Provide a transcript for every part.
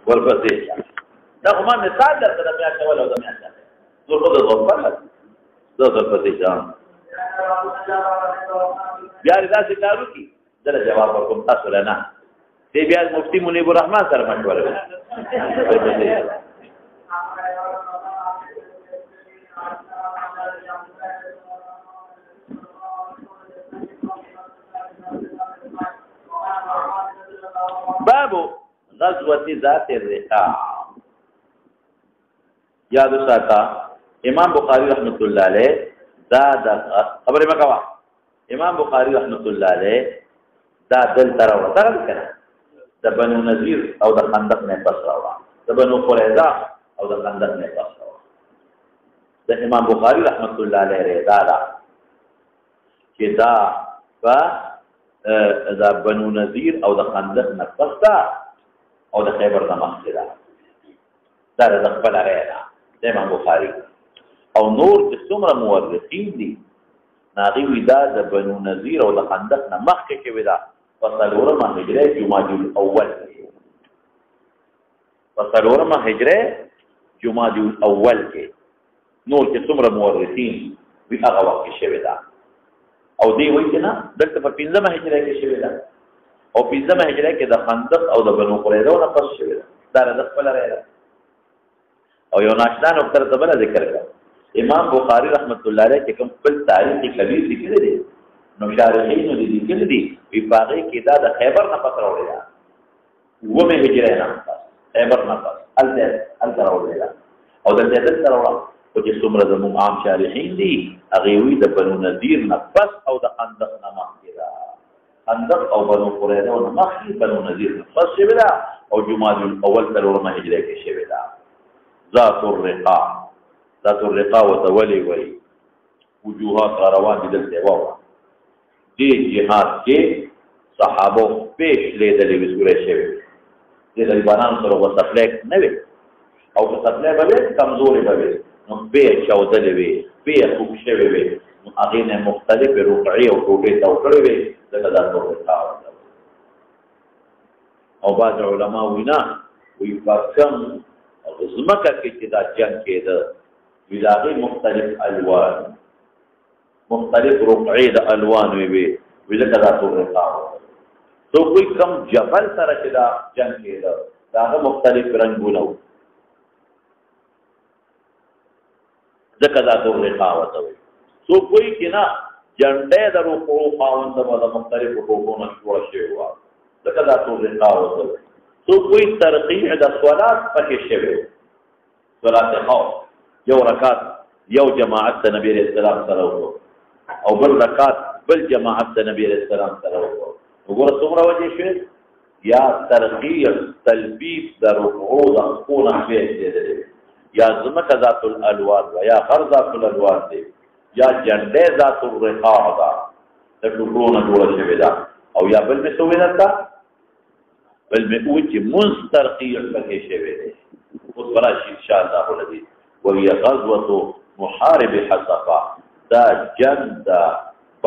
ورپسې دا خو ما مثال درته د میاشتې اول او د میاشتې اخر نور خو د غفر زه ورپسې ځم بیا دې داسې کار وکړي زه له جواب ورکوم تاسو له نه دی بیا مفتي منیب الرحمن سره مشوره وکړي ورپسې باب غزوة ذات الرقاع یاد ساته امام بخاری رحمت الله علیه دا خبره مکوا امام بخاری رحمت الله علیه دا دل تر ورته کړه د بنو نذیر او د خندق نه پس راوړه د بنو قریظه او د خندق نه پس راوړه د امام بخاری رحمت الله علیه دا چې دا دا بنو نذیر او د خندق نه پس او د خیبر نه مخکې دا د خپل غیره د امام بخاری او نور چې څومره مورخین دي ناغي ودا د بنو نذیر او د خندق نه مخکې کې ودا فصلورمه هجره جمادی الاول فصلورمه هجره جمادی الاول کې نور چې څومره مورخین وی هغه وخت کې شوی دا او دی وایي چې نه دلته په 15 هجره کې شوی دا او 15 هجره کې د خندق او د بنو قریظه نه پس شوی دا د خپل راځي او یو ناشنا نقطه ته بل ذکر کړ امام بخاری رحمت الله علیه چې کوم خپل تاریخ کبیر لیکلی دی نو شارحین دې لیکلی دی په باغې کې دا د خیبر نه پس راوړل و مه هجره نه خیبر نه پس ال راوړل او د دې تر راوړل او چې څومره زموږ عام شارحین دي هغه وی د بنو نذیر نه پس او د خندق نه مخکې خندق او بنو قریظه نه مخکې بنو نذیر نه پس شوی دا او جمادی الاول تر ورمه هجره کې شوی دا ذات الرقاع وتولي وي وجوهات روان دي دلته واو دي جهاد کې صحابه پیش لیدلې وسوره شوی دي د بانان سره وسفلیک نه وي او وسفلیک به کمزوري به نو به چودلې وي به خوب شوی وي نو هغه نه مختلف رقعي او ټوټه توکړې وي دغه ذات الرقاع او بعض علما وینا وی پکم زمکه کې چې دا جنگ کېده ویلاغي مختلف الوان مختلف رقعي د الوان وي ویل کدا تو رقاع تو کوئی کم جبل سره چې دا جنگ کېده دا مختلف رنگونه وو ځکه دا تو رقاع وته وي تو کوئی کنا جنډه د رقعو خاوند د مختلف رقعونو جوړ شوی و ځکه دا تو رقاع وته وي تو کوئی ترقیع د صلات پکې شوی صلات خوف یو رکعت یو جماعت نبی علیہ السلام سره وو او بل رکعت بل جماعت نبی علیہ السلام سره وو وګوره څومره وجه شوی یا ترقیع تلبیس د رکوع د خونه په دې یا زمکه ذات الالوان یا غر ذات الالوان دی یا جنډه ذات الرقاع دا د ټولونو جوړ شوی دا او یا بل څه ویناته بل مې چې مسترقیع پکې شوی دی اوس براشي ان شاء الله ولدي وهي غزوه محارب حصفا دا جنگ دا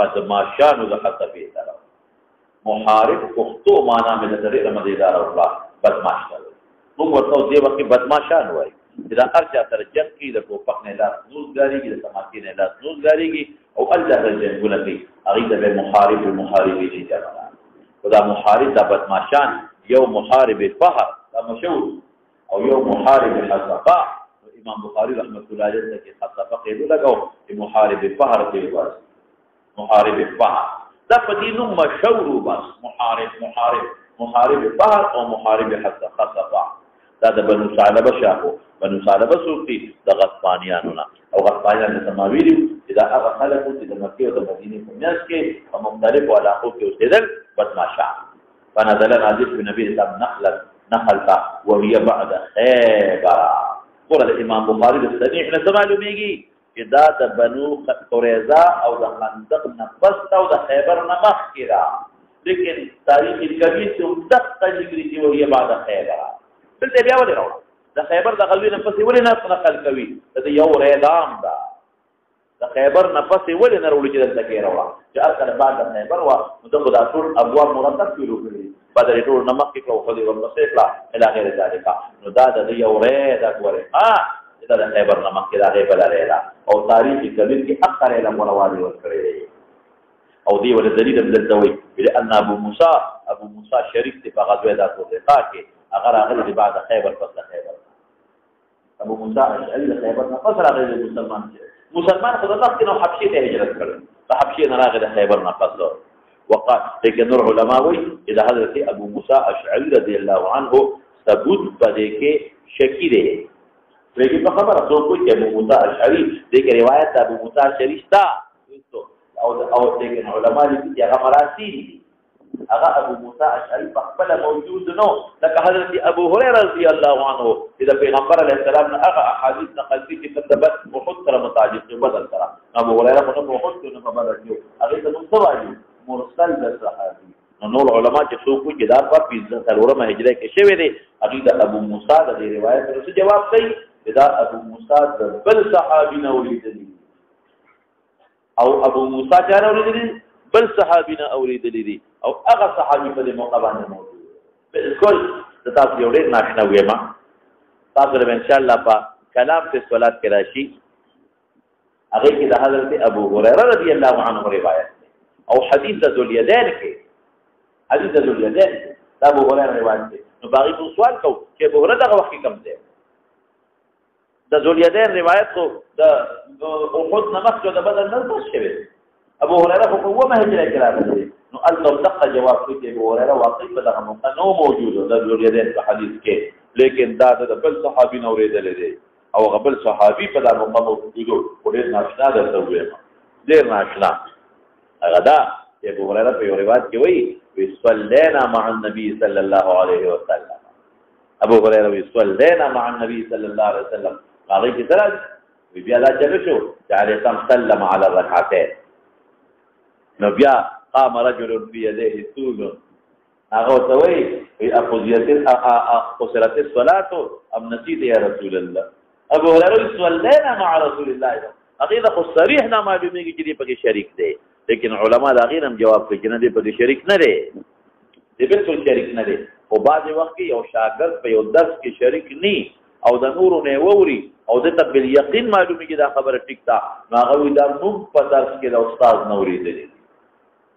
بدماشانو د حصفې طرف محارب پښتو معنا مې د دې مدیدار الله بدماش موږ ورته دې وخت بدماشان وای دا ارجا تر جنگ کې د ټوپک نه لاس نوزګاریږي د سماکي نه لاس نوزګاریږي او الله جنگونه کوي هغه د محاربي شي جنا خدا محارب د بدماشان یو محارب فهر دا مشهور او یو محارب حصفا امام بخاری رحمت الله علیه کې حصفا قیدو لګاو چې محارب فهر دی واس محارب فهر دا په دې نوم مشهور بس محارب فهر او محارب حصفا دا د بنو ثعلبه شاهو بنو ثعلبه سوقي د غطفانیانو نه او غطفانیان سماویلی چې دا هغه خلک چې د مکه او د مدینه په میاس کې په مختلفو علاقو کې اوسېدل بدمعشان فنزل نازل النبي صلی الله علیه وسلم نخلتا وهي بعد خیبر قول امام بخاری د صحیح نه معلومیږي چې دا د بنو قریظه او د خندق نه پس او د خیبر نه مخکې را لیکن تاریخ کبیر څه دقیق ذکر دی وهي بعد خیبر دلته بیا ولې راوړل د خیبر د غزوې نه پسې ولې نه نقل کوي د یو اعلان دا د خیبر نه پسې ولې نه راوړل چې دلته کې راوړل چې اصل بعد د خیبر وا نو د خدا ټول ابواب مرتب شروع کړي بدر ټول نمک کې او خدای ورپسې کړه اله غیر ذالک نو دا د یو رې دا ګوره دا د خیبر نمک کې دا غیب لري او تاریخ کبیر کې اکثر علم ولوالي ورکړي او دی ول دلیل دلته وي ان ابو موسی شریک دی په غزوه ذات الرقاع کې هغه راغلی بعد خیبر پس خیبر ابو موسی اشعری د خیبر نه پس راغلی مسلمان خدای مخکې نو حبشې ته هجرت کړ په حبشې نه راغلی خیبر نه پس وقال لیکن نور علماء وي اذا حضرت ابو موسی اشعری رضی الله عنه ثبوت پدې کې شکی دی لیکن په خبره څوک کوي چې ابو موسی اشعری دغه روایت ابو موسی اشعری شتا او لیکن علماء دې هغه مراسي هغه ابو موسی اشعری په خپل موجود نو لکه حضرت ابو هريره رضی الله عنه چې پیغمبر علیه السلام نه هغه احادیث نقل دي چې کتبت وحد سره متعلق بدل سره ابو هريره په وحد کې نه بدل کیو هغه ته مستوایي مرسل د صحابي نور علماء چې څوک چې دا په 15 هجری کې شوی دی هغه د ابو موسی د روایت سره جواب کوي دا ابو موسی د بل صحابي نه اوریدلی او ابو موسی جاره اوریدلی بل صحابي نه اوریدلی دي او هغه صحابي په موقع باندې موجود بالکل تاسو یو ډېر ناشنا وې ما تاسو له ان شاء الله په کلام په صلات کې راشي هغه کې د حضرت ابو هريره رضی الله عنه روایت او حدیث ذو الیدین کې حدیث ذو الیدین دا ابو هريره روایت دی نو باغی په سوال کو چې ابو هريره دغه وخت کم دی د ذو الیدین روایت کو د احد نمک جو د بدر نه پوښ شوی ابو هريره په کومه هجره کې راغلی نو الله دقه جواب کوي چې ابو هريره واقعي په دغه موقع نو موجود د ذو الیدین په حدیث کې لیکن دا د بل صحابي نو ورېدل دي او غبل صحابي په دغه موقع موجود او ډېر ناشنا درته وایم ډېر ناشنا هغه دا چې ابو هريره په روایت کې وایي وصلينا مع النبي صلى الله عليه وسلم ابو هريره وصلينا مع النبي صلى الله عليه وسلم هغه کې سره بیا دا چلو شو چې عليه السلام سلم على الركعتين نو بیا قام رجل في يديه طول هغه ته وایي قصرت الصلاه ام نسيت يا رسول الله ابو هريره وصلينا مع رسول الله هغه خو صریح نه معلومیږي چې په کې شریک دی لیکن علما دا غیر هم جواب کوي چې نه دی په شریک نه دی دی بالکل شریک نه دی او بعض وخت یو شاګرد په یو درس کې شریک ني او د نور نه ووري او د ته بل یقین معلومیږي دا خبره ټیک تا هغه وی دا موږ په درس کې د استاد نوري دی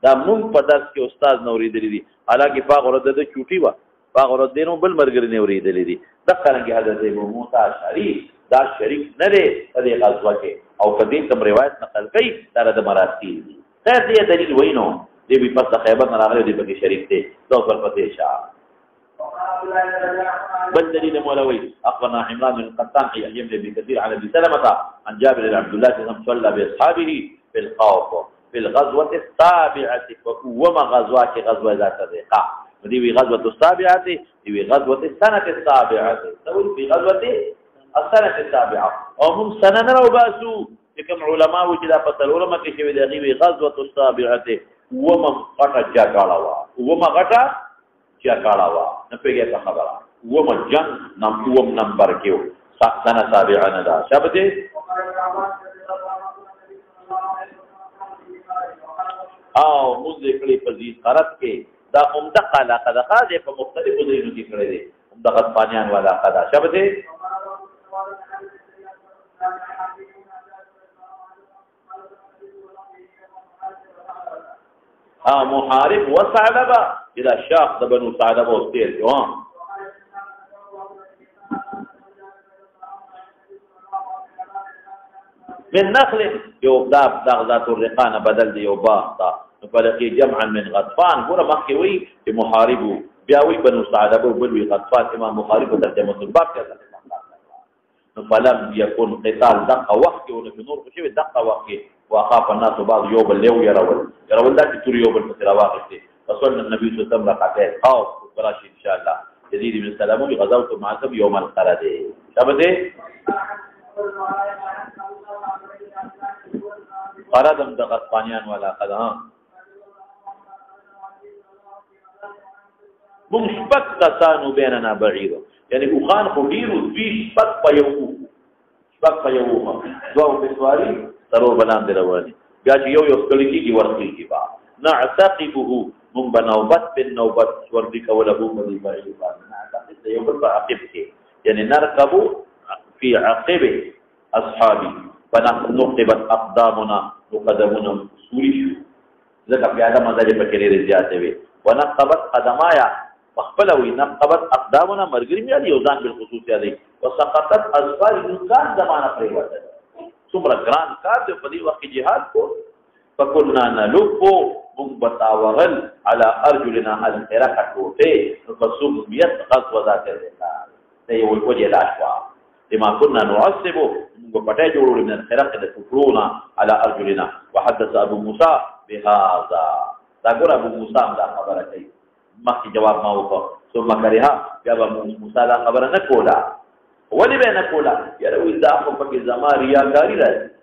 دا موږ په درس کې استاد نوري دی حالکه په غرض د چوټي وا په غرض دینو بل مرګري نوري دی د څنګه حضرت ابو موسی اشعری دا شریک نه دی په دې غزوه کې او په دې کوم روایت نقل کوي دا د مراسیل خیر دې دلیل وینو دې په پس خیبر نه راغلی دی په شریک دی تو پر پته شاه بل دلیل مولوي اخبرنا عمران بن قطان يحيى بن كثير عن ابي سلمة عن جابر بن عبد الله بن صلى باصحابه في الخوف في الغزوه السابعه وما غزوه ذات الرقاع دي غزوه السابعه دي غزوه السنه السابعه في غزوه السنه السابعه وهم سنه وباسوا کوم علماء چې دا په تلورمه کې شوی دی غزوه السابعه وما غټه جګړه وما غټه جګړه نه پیږه په خبره وما جنگ نمبر کې سنه سابعه نه دا شابه او موږ کلی په دې قرات کې دا عمده علاقه د خاصه په مختلفو ځایونو کې کړی دی عمده غطفانیان والا قدا شابه محارب وثعلبه اذا شاق د بنو ثعلبه واستير جوان من نخل يوبداب ذات الرقان بدل دي يوباختا فلقي جمعا من غطفان ګوره مخکې وي چې محاربو بیا وي بنو ثعلبه بلوي غطفان امام بخاري په ترجمه الباب کې فلم يكن قتال دقه وقت ونور شوی دقه وقت واخاف الناس بعض يوم الليل يرول ذات تور يوم التلاواقف فصلنا النبي صلى الله عليه وسلم ركعتين خوف براش ان شاء الله جديد من السلام غزوت معكم يوم القرد شبته قردم دغت پانیان والا قدام مشبك تسانو بيننا بعيد يعني وخان خبيرو دوی شپک پيوما دواو بسواري ضرور بلان درواني بیا چې یو ستړي کیږي ورخي کی با نعتقبه مونږ به نوبت بالنوبت ورځي کوله په دې باندې باندې د یو بل په عقب کې یعنی نرکب فی عقب اصحابي فنقبت اقدامنا وقدمنا سوري شو ځکه پیاده مزل په کې لري زیاتې وي ونقبت قدمایا مخبلوي نقبت اقدامنا مرګري مې یو ځان بالخصوص یادي وسقطت اصفار انسان زمانہ پرې وته څومره ګران کار دی په دې وخت جهاد کو فكنا نلف مبتاوغل على ارجلنا الحركه توته فسميت غزوه ذات الرقاع ده یو وجه لاشوا لما كنا نعصب وپټه جوړول من الحركه تفرونا على ارجلنا وحدث ابو موسى بهذا دا ګور ابو موسى دا خبره کوي مخکې جواب ما وکړ ثم کرها بیا ابو موسى دا خبره نه کوله ولی به نه کوله یاره وې دا په کې زما ریاکاری راځي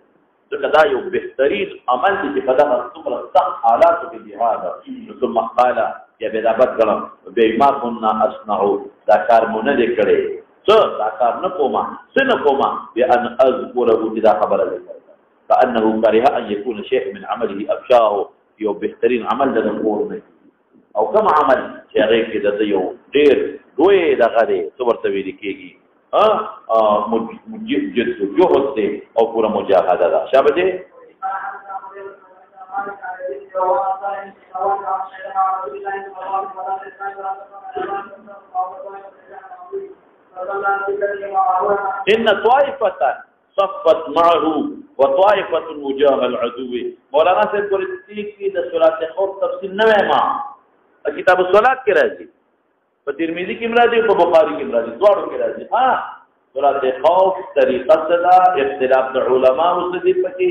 ځکه دا یو بهترین عمل دی چې په دغه څومره سخت حالاتو کې جهاد ثم قال یا به دا بد کړم به ما كنا اصنعوا دا کار مونږ نه کړی څه دا کار نه کومه څه نه کومه بان اذكره چې دا خبره ده فانه كره ان يكون شيء من عمله افشاه یو بهترین عمل د کور نه او کوم عمل چې هغه کې د یو ډیر دوی دغه دی څو ورته ویل کېږي جهد دے اور پورا مجاہدہ دا شابہ دے ان طائفة صفت معه وطائفة وجاه العدو مولانا سے پوری کی دا صلاة خوف تفصیل نوے ماں کتاب الصلاة کی راضی په ترمذی کې مرادي په بخاری کې مرادي دوړو کې راځي ها صلات خوف طریقه صدا اختلاف د علماء او صدیق پکې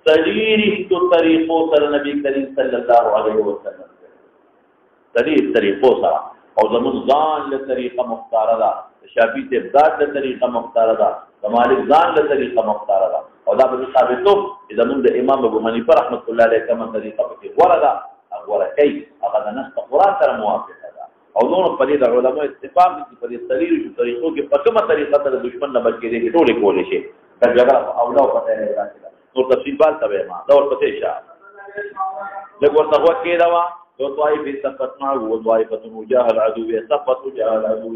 تدریری تو طریقو سره نبی کریم صلی الله علیه وسلم طریقو سره او زمون ځان له طریقه مختاره ده شافعی ته ذات له طریقه مختاره ده مالک ځان له طریقه مختاره ده او دا به ثابتو چې زمون د امام ابو حنیفه رحمۃ اللہ علیہ کومه طریقه پکې ورده هغه کوي هغه د نص قرآن سره موافق او نور په دې د علماء اتفاق دي په دې طریقو کې په کومه طریقه سره دشمن نه بچ کېږي ټول کولې شي دا جګړه او نو پته نه راځي نور تفصیل بال تبه ما دا ورته شه لګ ورته هو کې دا وا او طائف صفتنا او طائفه وجاه العدو صفت وجاه العدو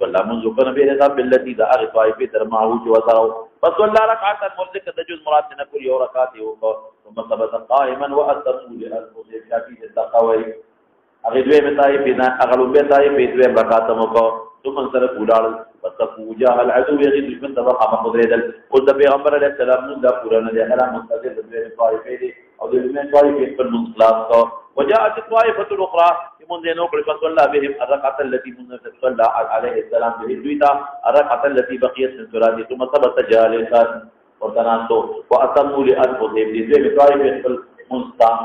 صلى منذ كان بيرضا بالتي دا اغ طائف درماه وسروا فصلى ركعه مرزق تجوز مراد نه کوي او رکعات یو ثم ثبت قائما واتموا للمصيب شافي التقوي هغه دوی متای پیدا هغه لوبه تای پیدا برکات مکو ثم سره کولال وتفوجا العدو يجي دشمن تبع خامه قدرتل او د پیغمبر علیه السلام نو دا قران دی هغه مستقل د دوی طائفه دي او د دوی طائفه په منصلاف کو وجاءت الطائفه الاخرى من نو کړ صلی الله بهم الركعه التي من صلى عليه السلام به دویتا الركعه التي بقيت من صلاه ثم ثبت جالسا ورتناسو واتموا لانفسهم دي طائفه مستان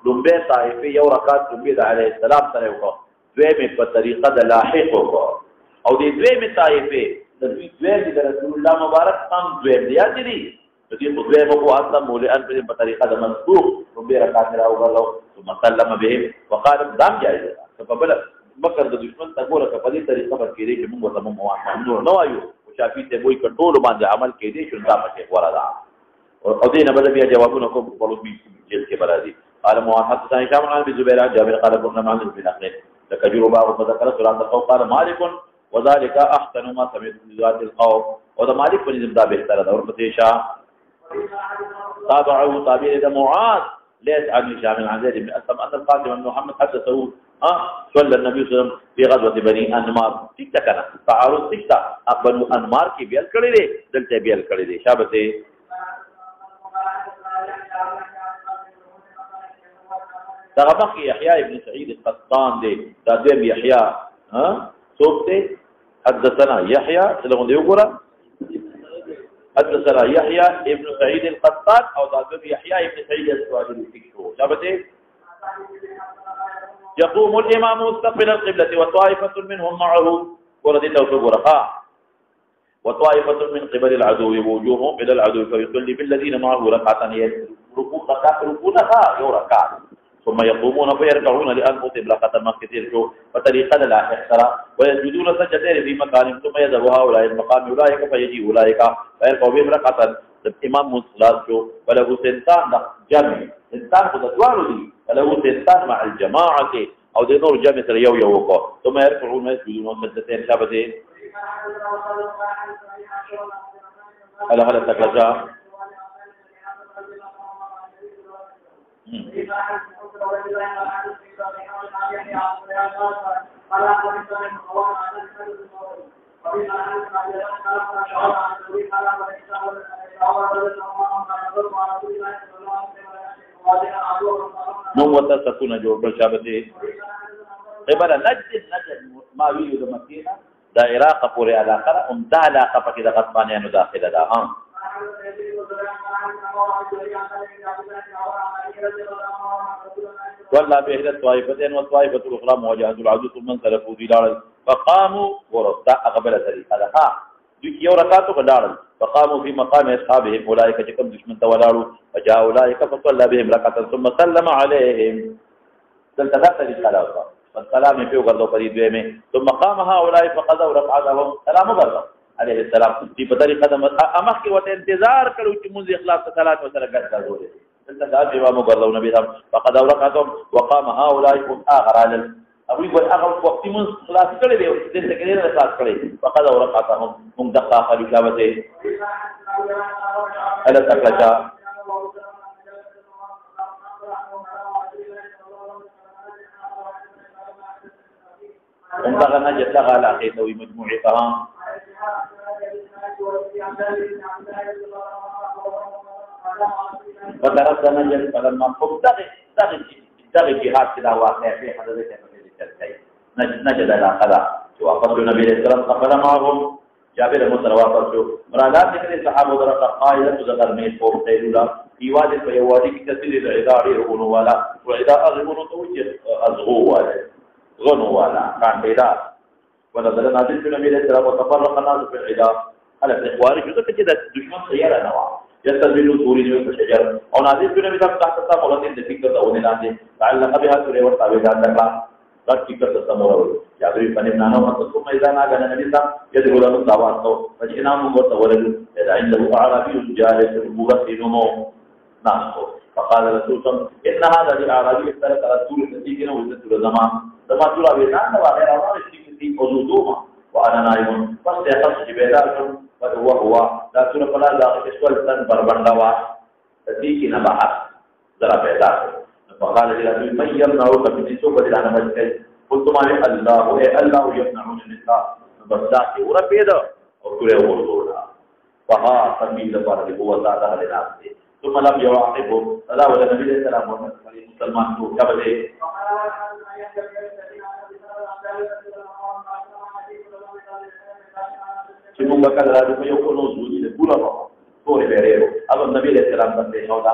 لومبه طائفه یو رکعت لومبه علیه السلام سره وکړه دوی په طریقه د لاحق وکړه او دې دوی طائفه د دوی د رسول الله مبارک هم دوی دی یادري د دې په دوی مو اصلا مولئن په طریقه د مسبوق لومبه رکعت راوغلو ثم سلم به وقال دام جایز فقبل بکر د دشمن تګوره په دې طریقه پر کېږي چې موږ ته مو نو وایو او شافعي ته وایي کنټرول باندې عمل کېږي چې دا پکې وردا او دینه بل بیا جوابونه کوم په لوبي جلد کې برادي قال موحد ثاني شامل عن زبير جابر قال كنا مع بن اخي تكجروا بعض فذكر صلاه الخوف قال مالك وذلك احسن ما سمعت من ذات الخوف وذا مالك بن زبدا بهتر اور فتيشا تابعه تابعه معاذ ليس عن شامل عن زيد بن اسلم ان القاسم بن محمد حدثه صلى النبي صلى الله عليه وسلم في غزوه بني انمار ٹھیک کنا تعارض ٹھیک بنو انمار کی بیل کړي دي دلته بیل کړي دي شابته تغبق يحيى ابن سعيد القطان دي تابع يحيى صوبته حدثنا يحيى لغون دي وګوره حدثنا يحيى ابن سعيد القطان او تابع يحيى ابن سعيد السواري فيكو شابته يقوم الامام مستقبل القبلة وطائفة منهم معه ورد الله وګوره وطائفة من قبل العدو وجوههم الى العدو فيصلي بالذين معه ركعتان ركوعها يركع ثم يقومون فيركعون لأنفسهم ركعة مكتير وطريقة لا احسرا ويسجدون سجدتين في مكان ثم يذهب هؤلاء المقام أولئك فيجي أولئك فيركعوا بهم ركعة الإمام مصلاة وله سنتان جمع سنتان خذ دوار دي وله سنتان مع الجماعة او د نور جمع سره یو وکړو ثم يركعون ويسجدون سجدتين شابتين هلا تکلجا نو وته سکونه جوړ کړ شابته عبارت نجد ما ویلو د مکینه د عراق پورې علاقه هم دا علاقه پکې د غطفانیانو داخله ده والله بهد الطائفتين والطائفه الاخرى مواجهه العدو ثم انصرفوا بلال فقاموا وردا قبل طريقه لها دي یو رکعتو کډاړل فقاموا في مقام اصحابهم اولئك كم دشمن تولاروا فجاء اولئك فصلى بهم ركعه ثم سلم عليهم دلته دا طریقه راوړه فالسلام په وګړو پرې دوی مې ثم قام هؤلاء فقضوا ركعتهم سلام وګړو عليه السلام دې په طریقه د امخ کې وته انتظار کړو چې موږ اخلاص صلات وسره ګرځول دلته دا به وګړو نبی رحم فقضوا ركعتهم وقام هؤلاء اخر على ابو يقول هغه وخت موږ خلاص کړی دی دلته کې نه خلاص کړی فقضوا ركعتهم موږ د اخر اجابته الا تکلچا انتغى نجد لغى على خيطوي مجموعتها فدرس نجد فلما تغي جهاد كذا واقع في حدث نجد على خلا وقفت النبي عليه السلام قبل معهم جابر المتواصل شو مرادات ذكر الصحابه درق قائله ذكر من فوق تيلولا في وادي فيوادي كثير العذار يرغون ولا وإذا أغمون توجه أزغو ولا غنوا ولا كان بيدا ونزل نازل في النبي عليه السلام وتفرق الناس في العداء على الإخوان شو كده دشمن سيارة نوع يستدبلوا سوري في الشجر أو نازل في النبي عليه السلام مولاتين ذكر أو نازل تعلق بها سوري والتابعات لك قد فكر تسمور جابر بن ابن ثم إذا ناقل النبي صلى الله عليه وسلم يدعو له الدعوات فجئنا متولد إذا عنده أعرابي جالس مغسل ناسه فقال رسول الله إن هذا الأعرابي اختلف رسول النبي وجدت الزمان لما ترى بيننا وغير الله في حدودهما وأنا نائم فاستيقظت بيداكم هو لا ترى فلا ذاك سؤال تن بربندوا تديك نباح ذرا بيداكم فقال لي من يمنعك من سوق الى مسجد قلت ما الله يمنعون النساء بذاك وربيدا وكله ورسولا فها سبيل البرد هو ذات الناس ثم لم يعاقبه فلا ولا النبي صلى الله عليه وسلم مسلمان کو کبه چې موږ کله راځو په یو کو نو زوجي له پورا ټول بیرېرو هغه نبی له سلام باندې شولا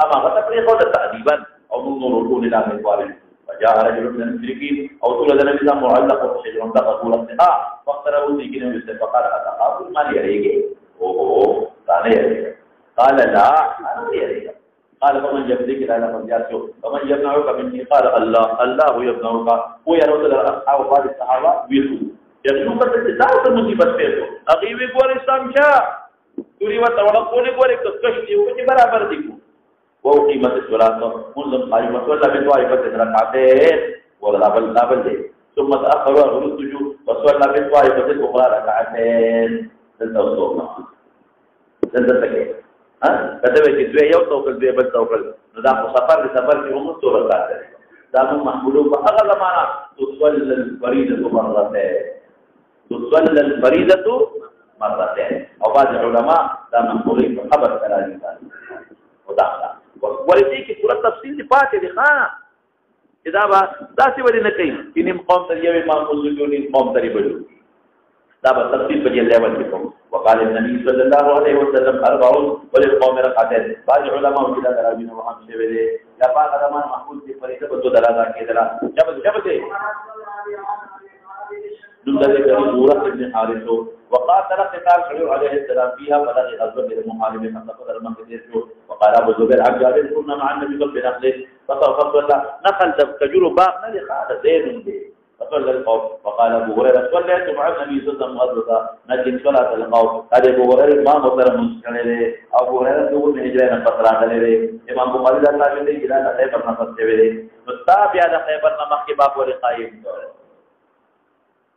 اما هغه پرې خو د تأدیبا او نور ټول له اموال وجاء رجل من المشركين او طول النبي صلى الله عليه وسلم شجرا تقول الصحاء فاقتربوا ذكر يوسف فقال اتقابل ما يريك او قال لا انا يريك قال فمن يبديك الى فجاته فمن يمنعك مني قال الله يمنعك هو يرد الاصحاب بعض الصحابه ويقول يجنون بتتاوت مصیبت پیدا اغي وی ګور سمجا دوری وته ولا کولی ګور کښ دی او چې برابر دی وو قیمت الصلاه منظم قائمه ولا بتوائفه ركعتين ولا بل دي ثم تاخروا الرسل وصلى بتوائفه اخرى ركعتين تلتوصلنا تلتكي ها كتب چې دوی یو توکل دی بل توکل نو دا سفر کې هم څو راځي دا محمود په هغه زمانہ تصلي الفريضه مرتين او بعض علماء دا منقولين په خبر کراږي ودا ولدي کې پوره تفصیل دی پاتې دی ښا اذا با داسې ولې نه کوي ان قوم ته یو امام مسلمانین قوم ته بجو دا به تفصیل په دې لیول کې کوم وقال النبي صلى الله عليه وسلم 40 وللقوم ركعتين بعض علماء وجد راوین وهم شوی دی یا په هغه زمان محمود دی فریضه په تو درازه کېدله جب دلته کې سورۃ ابن حارث وقاتل قتال شعيب عليه السلام فيها فلقي غزوه المحاربين فقد المنكدير وقال ابو زبير عبد الله كنا مع النبي صلى الله عليه وسلم فصلى نقل تجر باغ نه خالد زين دي فصلى القوم فقال ابو هريره صليت مع النبي صلى الله عليه وسلم غزوه نجد صلاه القوم قال ابو هريره ما مصدر مسكنه ابو هريره دغه هجره فتره غلره امام بخاري دا صاحب دې جلا نه خیبر نه فسوي مستاب یا د خیبر نه مخکې باب ور قائم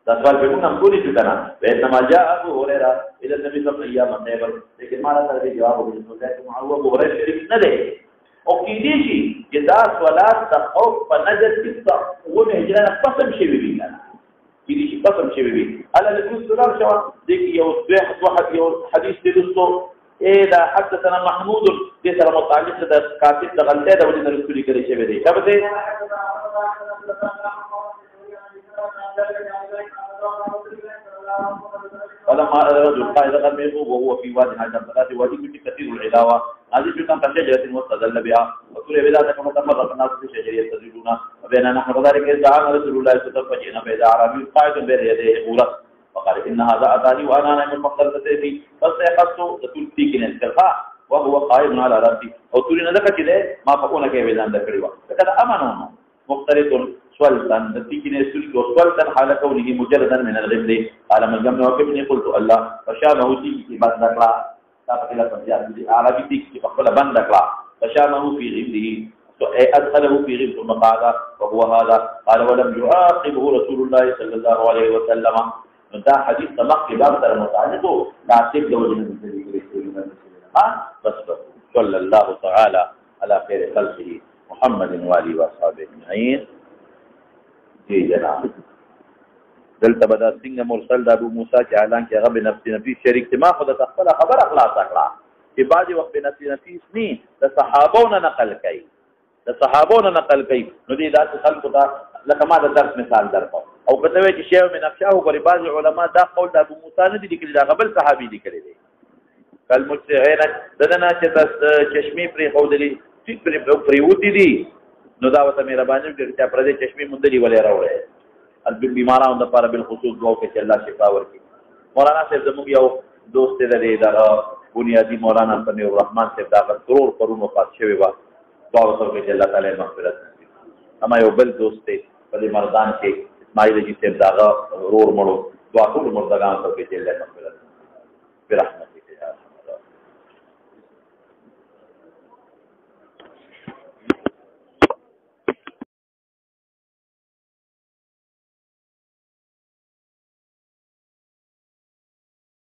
دا سوال به موږ هم کولی شو کنه وانما جاء ابو هريره الى النبي صلى الله عليه وسلم خیبر لیکن ما راته جواب ورکړ چې ابو هريره شریک نه دی او کې دي چې دا صلات د خوف په نظر کې و نه هجره نه قسم شي وی کنه کې دي چې قسم شي وی الا لکه سلام شو دې یو واحد یو حدیث دې دوستو دا حدثنا محمود دې سره متعلق د کاتب د غلطه د ولې رسول کریم شوی دی کبه دې فلما رجل قائد قلبه وهو في وادي حجر فقال وادي كثير العلاوه هذه كان شجره مستدل بها وكل بذاتك متفرق الناس في شجره يستدلون وبيننا نحن كذلك دعا رسول الله صلى الله عليه وسلم فجئنا بيد اعرابي قائد بين يديه يقول فقال ان هذا اتاني وانا نائم المقدر سيفي فاستيقظت تقول فيك نسكها وهو قائم على راسي او تريد ذلك كده ما فكون كيف اذا ذكروا فكذا امنوا مختلط سلطان نتيجه سلك سلطان حال كونه مجردا من الغمد قال من جمع وكبني قلت الله فشامه في بعد ذكرى تقبل فجاء عربي تيك فقال بند ذكرى فشامه في غمده ادخله في غمد ثم قال وهو هذا قال ولم يعاقبه رسول الله صلى الله عليه وسلم دا حديث تمق باب تر متعلق تعقيب لو بس صلى الله تعالى على خير خلقه محمد واله واصحابه اجمعين جی جناب دلته بدا څنګه مرسل د ابو موسی چې اعلان کې هغه نفسي شریک ته ما خود خپل خبر اخلاص کړه چې بعضی وخت نفسي ني د صحابونو نقل کوي نو دې داسې خلکو ته لکه ما د درس مثال درکو او کته وی چې شیو من افشاه پر بعض علما دا قول د ابو موسی نه دي لیکلي دا قبل صحابي دي کړی دي کل مجتهد ددنه چې چشمي پرې خودلي چې پرې وتی دي نو دا وته مې ربانه چې پر دې چشمي مندلي ولې راوړې البته بیمارانو د لپاره بالخصوص دعا کوي چې الله شفا ورکړي مولانا صاحب زموږ یو دوست دی دا بنیادی مولانا سمیع الرحمن صاحب دا ضرور پرونو پات شوی و دعا وکړي چې الله تعالی مغفرت وکړي اما یو بل دوست دی په مردان کې اسماعیل جی صاحب دا ضرور مړو دعا ټول مردگان ته چې الله مغفرت وکړي برحمت